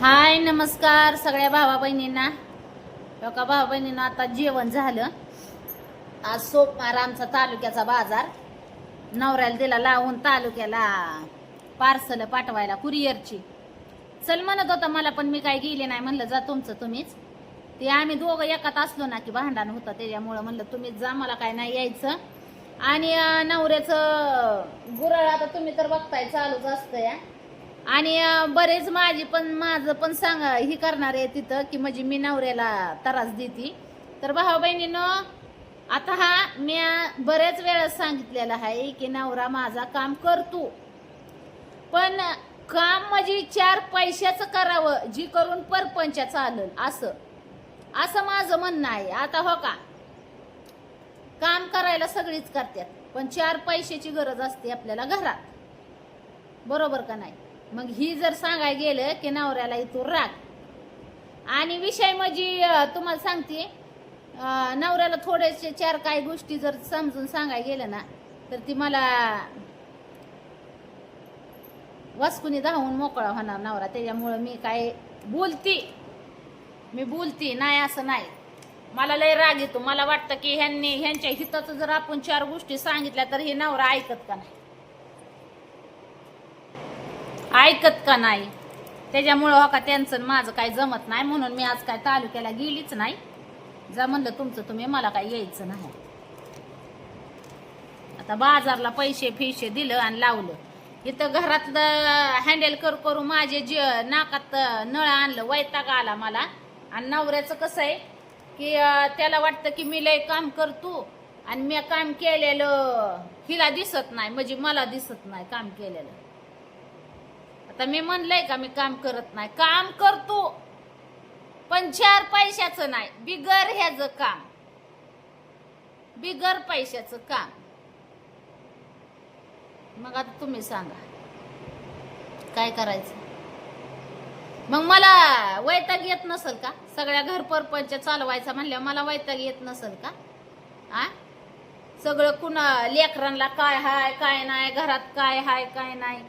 हाय नमस्कार सगळ्या भावा बहिणींना. एका भावा बहिणींना आता जेवण झालं. आज सोमवार आमचा तालुक्याचा बाजार नवऱ्याला दिला लावून तालुक्याला पार्सल पाठवायला कुरिअरची. चल म्हणत होता मला पण मी काय गेले नाही. म्हणलं जा तुमचं तुम्हीच. ते आम्ही दोघं एकात असलो ना की भांडण होतं त्याच्यामुळं म्हणलं तुम्हीच जा मला काय नाही यायचं. आणि नवऱ्याचं गुरळ आता तुम्ही तर बघताय चालूच असतं या. आणि बरेच माझं पण सांगा ही करणार आहे तिथं की म्हणजे मी नवऱ्याला त्रास देते. तर भाऊ बहिणीनं आता हा मी बरेच वेळा सांगितलेलं आहे की नवरा माझा काम करतो, पण काम म्हणजे 4 पैशाचं करावं जी करून परपंच चालल असं असं माझं म्हणणं आहे. आता हो का, काम करायला सगळीच करतात, पण 4 पैशाची गरज असते आपल्याला घरात, बरोबर का नाही. मग ही जर सांगायला गेलं की नवऱ्याला इथून राग आणि विषय म्हणजे तुम्हाला सांगते, नवऱ्याला थोडेसे 4 काही गोष्टी जर समजून सांगायला गेलं ना तर ती मला वासकुनी धावून मोकळा होणार नवरा. त्याच्यामुळं मी बोलती नाही असं नाही. मला लय राग येतो. मला वाटतं की ह्यांच्या हिताचं जर आपण 4 गोष्टी सांगितल्या तर हे नवरा ऐकत का नाही. त्याच्यामुळं हो का त्यांचं माझं काही जमत नाही, म्हणून मी आज काय तालुक्याला गेलीच नाही. जा म्हणलं तुमचं तुम्ही, मला काय यायचं नाही. आता बाजारला पैसे फिशे दिलं आणि लावलं. इथं घरातलं हँडल करू माझे नाकात नळ आणलं, वैताग आला मला. आणि नवऱ्याचं कसं आहे की त्याला वाटतं की मी लय काम करतो आणि मी काम केलेलं हिला दिसत नाही, म्हणजे मला दिसत नाही काम केलेलं. आता मी म्हणलंय का मी काम करत नाही, काम करतो पण 4 पैशाचं नाही, बिगर ह्याचं काम, बिगर पैशाचं काम. मग आता तुम्ही सांगा काय करायचं. मग मला वैताग येत नसेल का सगळ्या घर परपंच चालवायचा म्हणल्यावर मला वैताग येत नसेल का? सगळं कुणा लेकरांना काय हाय काय नाही, घरात काय हाय काय नाही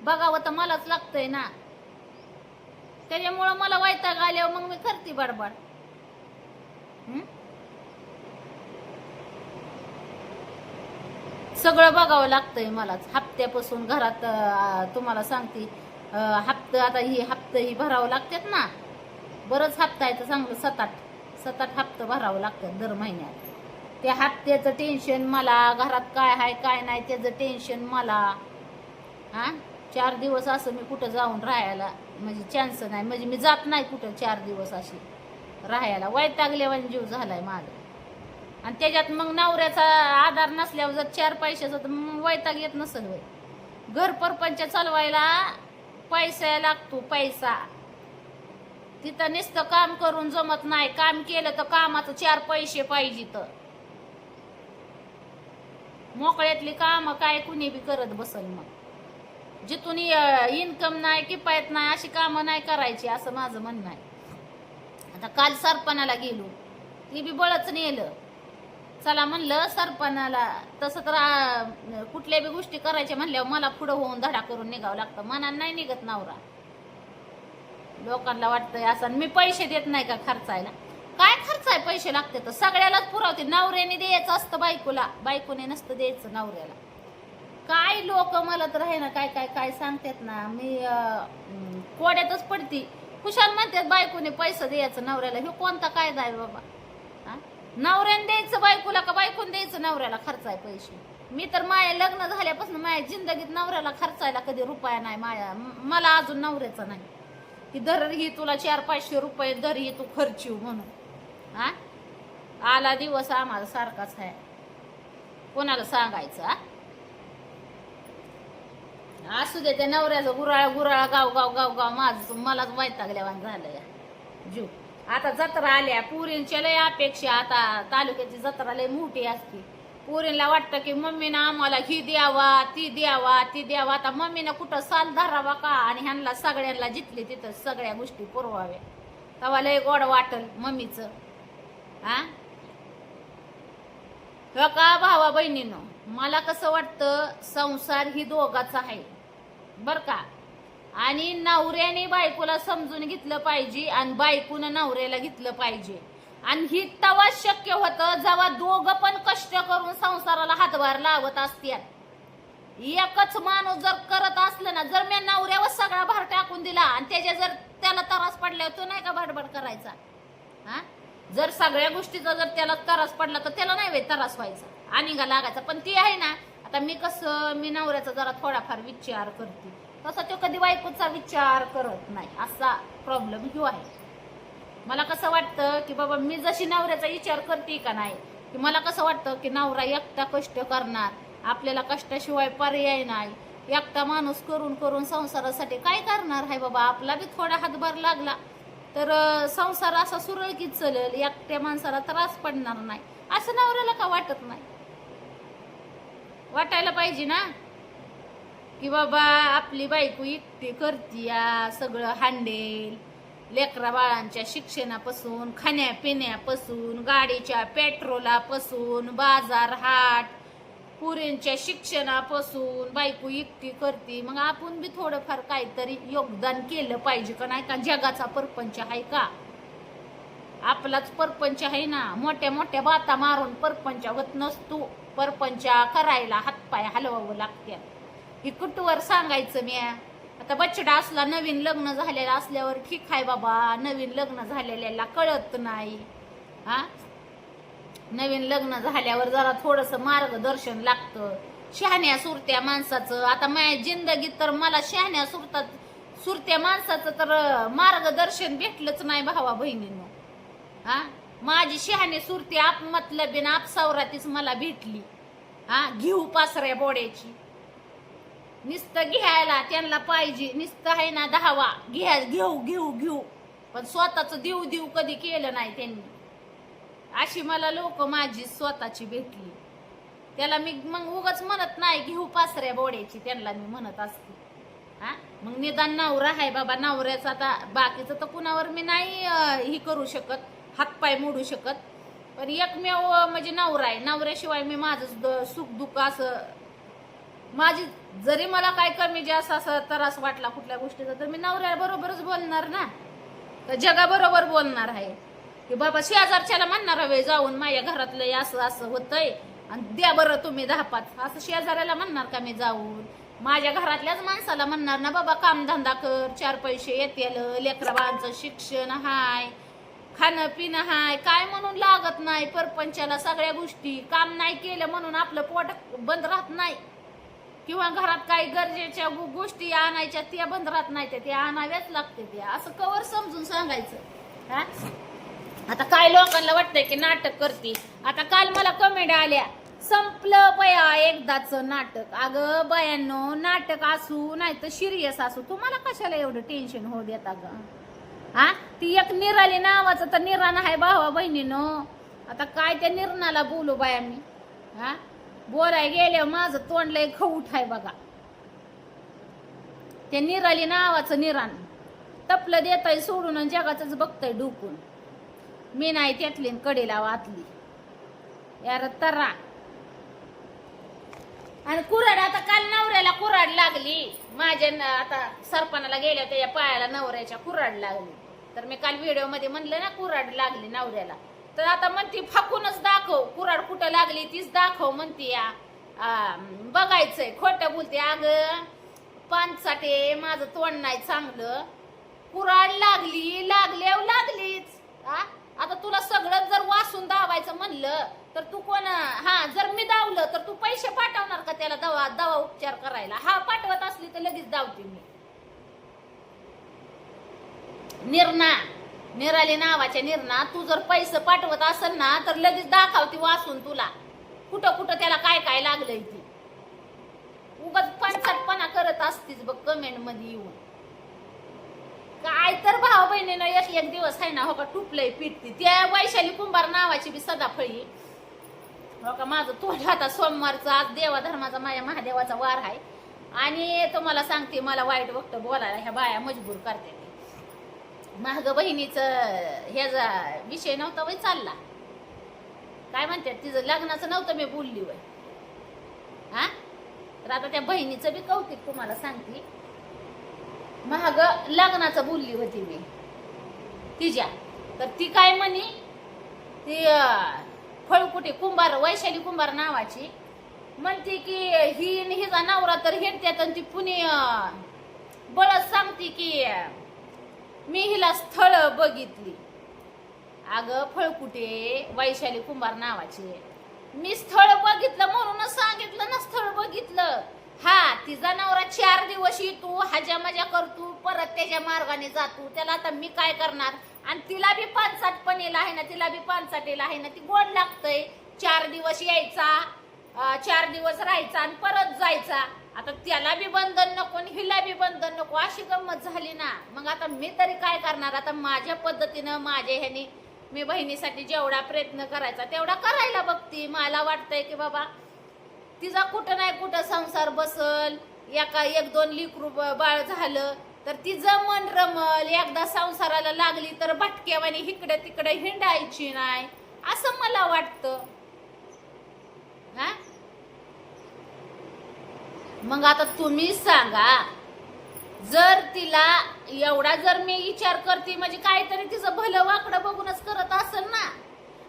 बघावं तर मलाच लागतंय ना. त्याच्यामुळं मला वैताग आल्यावर मग मी करते बडबड. सगळं बघावं लागतंय मलाच. हप्त्यापासून घरात तुम्हाला सांगते, हप्ते ही भरावं लागतात ना. बरंच हप्ता आहे तर चांगलं 7-8 हप्ते भरावं लागतात दर महिन्यात. त्या हप्त्याचं टेन्शन मला, घरात काय हाय काय नाही त्याचं टेन्शन मला. 4 दिवस असं मी कुठं जाऊन राहायला म्हणजे चान्स नाही, म्हणजे मी जात नाही कुठं 4 दिवस अशी राहायला. वैतागल्यावानी जीव झालाय माझा. आणि त्याच्यात मग नवऱ्याचा आधार नसल्यावर जर 4 पैशाचा तर मग वैताग येत नसेल होय. घर परपंच चालवायला पैसा लागतो, पैसा. तिथं नुसतं काम करून जमत नाही, काम केलं तर कामाचं 4 पैसे पाहिजे. तर मोकळ्यातली काम काय कुणी बी करत बसल. मग जिथून इन्कम नाही किफायत नाही अशी कामं नाही करायची असं माझं म्हणणं आहे. आता काल सरपणाला गेलो, ती बी बळच नेलं. चला म्हणलं सरपणाला, तसं तर कुठल्या बी गोष्टी करायच्या म्हणल्यावर मला पुढं होऊन धडा करून निघावं लागतं. मनात नाही निघत नवरा. लोकांना वाटतंय असं मी पैसे देत नाही का खर्चायला. काय खर्च आहे, पैसे लागते तर सगळ्यालाच पुरवते. नवऱ्याने द्यायचं असतं बायकोला, बायकोने नसतं द्यायचं नवऱ्याला. काय लोक मला तर आहे ना काय काय काय सांगतात ना, मी कोड्यातच पडती. कुशाल म्हणतात बायकोने पैसे द्यायचं नवऱ्याला. हे कोणता कायदा आहे बाबा? नवऱ्याने द्यायचं बायकोला का बायकोने द्यायचं नवऱ्याला खर्चाय पैसे? मी तर माझ्या लग्न झाल्यापासून माझ्या जिंदगीत नवऱ्याला खर्चायला कधी रुपया नाही मला अजून नवऱ्याचा नाही की धर ही तुला 400-500 रुपये धर ही तू खर्चीव म्हणून. आला दिवस आम्हाला सारखाच आहे. कोणाला सांगायचं? असू दे त्या नवऱ्याचं गुराळ गाव गाव गाव गाव मलाच वैतागल्यावान झालं या जीव. आता जत्रा आल्या, पुरींच्या लय अपेक्षा. आता तालुक्याची जत्रा लय मोठी असते. पुरींला वाटतं की मम्मीनं आम्हाला ही द्यावा ती द्यावा ती द्यावा. आता मम्मीनं कुठं साल धरावा का आणि ह्यांना सगळ्यांना जिथले तिथं सगळ्या गोष्टी पुरवाव्या. तेव्हा लय गोड वाटल मम्मीचं. का भावा बहिणीनं मला कसं वाटतं, संसार ही दोघाचा आहे बर का. आणि नवऱ्याने बायकोला समजून घेतलं पाहिजे आणि बायकोनं नवऱ्याला घेतलं पाहिजे. आणि ही तवा शक्य होतं जेव्हा दोघं पण कष्ट करून संसाराला हातभार लावत असतात. एकच माणूस जर करत असलं ना, जर मी नवऱ्यावर सगळा भार टाकून दिला आणि जर त्याला त्रास पडल्यावर तो नाही का बडबड करायचा? हा, जर सगळ्या गोष्टीचा जर त्याला त्रास पडला तर त्याला नाही त्रास व्हायचा आणि लागायचा. पण ती आहे ना, आता मी नवऱ्याचा जरा थोडाफार विचार करते, तसा तो कधी बायकोचा विचार करत नाही. असा प्रॉब्लेम ह्यो आहे. मला कसं वाटतं की बाबा मी जशी नवऱ्याचा विचार करते का नाही, की मला कसं वाटतं की नवरा एकटा कष्ट करणार, आपल्याला कष्टाशिवाय पर्याय नाही. एकटा माणूस करून करून संसारासाठी काय करणार आहे बाबा? आपला बी थोडा हातभार लागला तर संसार असा सुरळीत चालेल, एकट्या माणसाला त्रास पडणार नाही. असं नवऱ्याला का वाटत नाही? वाटायला पाहिजे ना की बाबा आपली बायको एकटी करतीया, सगळं हांडेल. लेकरा बाळांच्या शिक्षणापासून, खाण्यापिण्यापासून, गाडीच्या पेट्रोलापासून, बाजार हाट, पुरींच्या शिक्षणापासून बायको एकटी करते. मग आपण बी थोडंफार काहीतरी योगदान केलं पाहिजे का नाही? का जगाचा परपंच आहे का? आपलाच परपंच आहे ना. मोठ्या मोठ्या बाता मारून परपंच होत नसतो. परपंच करायला हातपाय हलवावं लागते. ही कुठवर सांगायचं मी? आता बछडा असला, नवीन लग्न झालेला असल्यावर ठीक आहे बाबा, नवीन लग्न झालेल्याला कळत नाही. हा, नवीन लग्न झाल्यावर जरा थोडस मार्गदर्शन लागतं शहाण्या सुरत्या माणसाचं. आता माझ्या जिंदगीत तर मला शहाण्या सुरत्या माणसाचं तर मार्गदर्शन भेटलंच नाही भावा बहिणींनो. हा, माझी शहाणी सुरती आप मतलबीन आप सवरातीच मला भेटली. हा, घेऊ पासऱ्या बोड्याची. नुसतं घ्यायला त्यांना पाहिजे, नुसतं आहे ना दहावा घेऊ घेऊ घेऊ, पण स्वतःच देऊ देऊ कधी केलं नाही त्यांनी. अशी मला लोक माझी स्वतःची भेटली. त्याला मी मग उगाच म्हणत नाही घेऊ पासऱ्या बोड्याची, त्यांना मी म्हणत असते. हा, मग निदान नवरा आहे बाबा, नवऱ्याचं आता बाकीचं तर कुणावर मी नाही ही करू शकत, हातपाय मोडू शकत. पण एकमेव म्हणजे नवरा आहे. नवऱ्याशिवाय मी माझं सुख दुःख असं माझी, जरी मला काय कमी जास्त असं त्रास वाटला कुठल्या गोष्टीचा तर मी नवऱ्याबरोबरच बोलणार ना, तर जगाबरोबर बोलणार आहे. की बाबा शेजारच्याला म्हणणार हवे जाऊन माझ्या घरातलं असं असं होतंय आणि द्या बरं तुम्ही 10-5, असं शेजाऱ्याला म्हणणार का मी जाऊन? माझ्या घरातल्याच माणसाला म्हणणार ना बाबा कामधंदा कर, 4 पैसे येतील, लेकरा बाळांचं शिक्षण हाय, खाणं पिणं हाय, काय म्हणून लागत नाही परपंचाला सगळ्या गोष्टी. काम नाही केलं म्हणून आपलं पोट बंद राहत नाही, किंवा घरात काही गरजेच्या गोष्टी आणायच्या त्या बंद राहत नाही, त्या आणाव्याच लागते. त्या असं कवर समजून सांगायचं. हा, आता काय लोकांना वाटतंय की नाटक करते. आता काल मला कमेंट आल्या, संपलं बया एकदाच नाटक. अगं बयांनो, नाटक असू नाही तर सिरियस असू, तुम्हाला कशाला एवढं टेन्शन होऊ देता ग? हा, ती एक निराली नावाचं तर निराण आहे भावा बहिणीनो. आता काय त्या निर्णाला बोलू बाया मी? हा, बोलाय गेल्या माझं तोंड लय खवूट आहे बघा. त्या निराली नावाचं निराण तपलं देताय सोडून आणि जगाचंच बघताय डुकून. मी नाही त्यातली कडेला वाचली यार तरा. आणि कुऱ्हाड, आता काल नवऱ्याला कुऱ्हाड लागली माझ्या. आता सरपणाला गेल्या त्याच्या पायाला नवऱ्याच्या कुऱ्हाड लागली. तर मी काल व्हिडिओ मध्ये म्हणलं ना कुऱ्हाड लागली नवऱ्याला. तर आता म्हणती फाकूनच दाखव, कुऱ्हाड कुठं लागली तीच दाखव म्हणती. या बघायचंय, खोटं बोलते. अगं पानसाटे, माझं तोंड नाही चांगलं. कुऱ्हाड लागली, लागलीच. आता तुला सगळं जर वासून दावायचं म्हणलं तर तू कोण? हा, जर मी दावलं तर तू पैसे पाठवणार का त्याला दवा उपचार करायला? हा, पाठवत असली तर लगेच दावते मी. निराली नावाच्या निर्णा, तू जर पैसे पाठवत असेल ना तर लगेच दाखवती वासून तुला कुठं कुठं त्याला काय काय लागलंय ती. उगाच पंचाटपणा करत असतीस बघ कमेंट मध्ये येऊन. काय तर भाऊ बहिणीनं एक दिवस आहे ना हो का टुपलंय पिटती. त्या वैशाली कुंभार नावाची बी सदाफळी हो का. माझं तोंड आता सोमवारचं, आज देवा धर्माचा माझ्या महादेवाचा वार आहे. आणि तुम्हाला सांगते, मला वाईट वक्त बोलायला ह्या बाया मजबूर करते. महाग बहिणीचं ह्याचा विषय नव्हता वय चालला, काय म्हणतात तिचं लग्नाचं नव्हतं मी बोलली वय. हा, तर आता त्या बहिणीचं बी कौतिक तुम्हाला सांगते. महाग लग्नाचं बोलली होती मी तिच्या. तर ती काय म्हणी, ती फळकुटे कुंभार, वैशाली कुंभार नावाची, म्हणते की ही आणि हिचा नवरा तर हिंडत्यात आणि ती पुणे बळच सांगते की मी हिला स्थळ बघितली. अगं फळकुटे वैशाली कुंभार नावाची, मी स्थळ बघितलं म्हणूनच सांगितलं ना, स्थळ बघितलं. हा, तिचा नवरा 4 दिवस येतो, हजा मजा करतो, परत त्याच्या मार्गाने जातो. त्याला आता मी काय करणार? आणि तिला बी पानसाटपणेला आहे ना, तिला बी पानसाटेला आहे ना, ती गोड लागतंय. 4 दिवस यायचा, 4 दिवस राहायचा आणि परत जायचा. आता त्याला बी बंधन नको आणि हिला बी बंधन नको, अशी गंमत झाली ना. मग आता मी तरी काय करणार? आता माझ्या पद्धतीनं, माझ्या ह्यानी मी बहिणीसाठी जेवढा प्रयत्न करायचा तेवढा करायला बघते. मला वाटतंय की बाबा तिचा कुठं नाही कुठं संसार बसल, 1-2 लेकरू बाळ झालं तर तिचं मन रमल. एकदा संसाराला लागली तर भटक्यावानी इकडे तिकडे हिंडायची नाही, असं मला वाटतं. हा, मग आता तुम्ही सांगा, जर तिला एवढा जर मी विचार करते म्हणजे काहीतरी तिचं भलं वाकडं बघूनच करत असेल ना.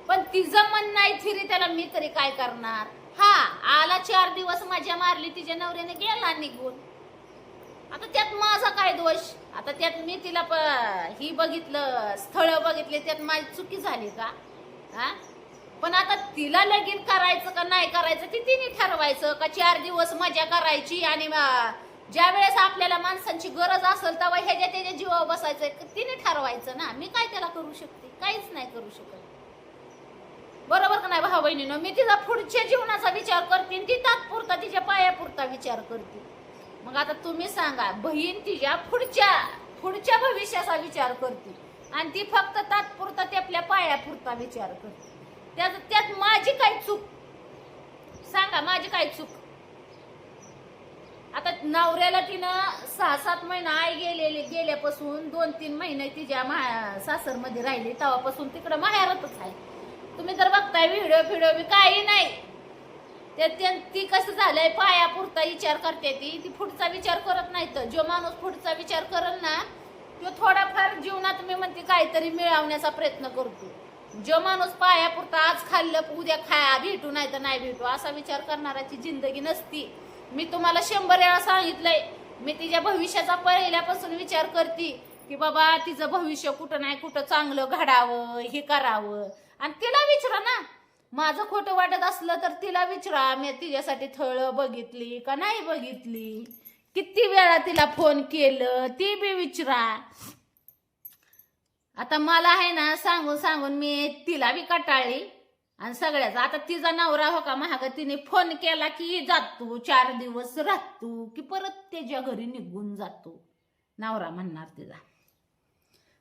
पण तिचं मन नाही थिरी, त्याला मी तरी काय करणार? हा, आला 4 दिवस मजा मारली, तिच्या नवऱ्याने गेला निघून. आता त्यात माझा काय दोष? आता त्यात मी तिला ही बघितलं, स्थळ बघितले, त्यात माझी चुकी झाली का? हा, पण आता तिला लगीन करायचं का नाही करायचं ते तिने ठरवायचं. का 4 दिवस मजा करायची आणि ज्या वेळेस आपल्याला माणसांची गरज असेल तेव्हा ह्याच्या त्याच्या जीवावर बसायचं, तिने ठरवायचं ना. मी काय त्याला करू शकते? काहीच नाही करू शकत. बरोबर का नाही भाऊ बहिणीनं? मी तिचा पुढच्या जीवनाचा विचार करते, ती तात्पुरता तिच्या पायापुरता विचार करते. मग आता तुम्ही सांगा, बहीण तिच्या पुढच्या भविष्याचा विचार करते आणि ती फक्त तात्पुरता ते आपल्या पायापुरता विचार करते. त्यात माझी काय चूक? सांगा, माझी काय चूक? आता नवऱ्याला तिनं 6-7 महिना आई गेल्यापासून 2-3 महिने तिच्या सासरमध्ये राहिली, तेव्हापासून तिकडं माहेरातच आहे. तुम्ही जर बघताय व्हिडिओ बी काही नाही. ती कसं झालंय, पायापुरता विचार करते. ती पुढचा विचार करत नाही. तर जो माणूस पुढचा विचार करल ना, तो थोडाफार जीवनात मी म्हणते काहीतरी मिळवण्याचा प्रयत्न करतो. जो माणूस पायापुरता आज खाल्लं उद्या भेटू नाही तर नाही भेटू असा विचार करणाराची जिंदगी नसती. मी तुम्हाला 100 वेळा सांगितलंय, मी तिच्या भविष्याचा पहिल्यापासून विचार करते की बाबा तिचं भविष्य कुठं नाही कुठं चांगलं घडावं, हे करावं. आणि तिला विचारा ना, माझं खोटं वाटत असलं तर तिला विचारा, मी तिच्यासाठी थळ बघितली का नाही बघितली, किती वेळा तिला फोन केलं ती बी विचारा. आता मला आहे ना, सांगून मी तिला बी कटाळली आणि सगळ्याच. आता तिचा नवरा हो का महाग, तिने फोन केला की जातो, 4 दिवस राहतो की परत त्याच्या घरी निघून जातो, नवरा म्हणणार तिचा.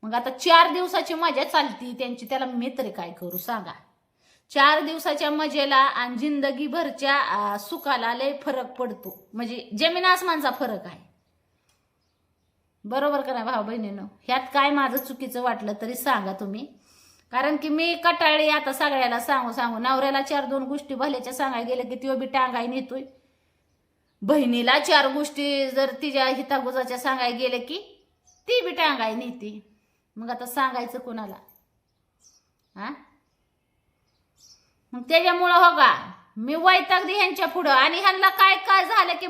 मग आता 4 दिवसाची मजा चालती त्यांची, त्याला मी तरी काय करू सांगा? 4 दिवसाच्या मजेला आणि जिंदगीभरच्या सुखाला लय फरक पडतो. म्हणजे जमीन आसमानचा फरक आहे. बरोबर का नाही भाऊ बहिणीनं? ह्यात काय माझं चुकीचं वाटलं तरी सांगा तुम्ही. कारण की मी कटाळी आता सगळ्याला सांगू नवऱ्याला 4-2 गोष्टी भल्याच्या सांगायला गेलं की तो बी टांगाय नेतोय. बहिणीला 4 गोष्टी जर तिच्या हितागुजाच्या सांगायला गेले की ती बी टांगाय नेते. मग आता सांगायचं कोणाला? हा, मग त्याच्यामुळं हो का मी वैतागली ह्यांच्या पुढं. आणि ह्यांना काय झालं की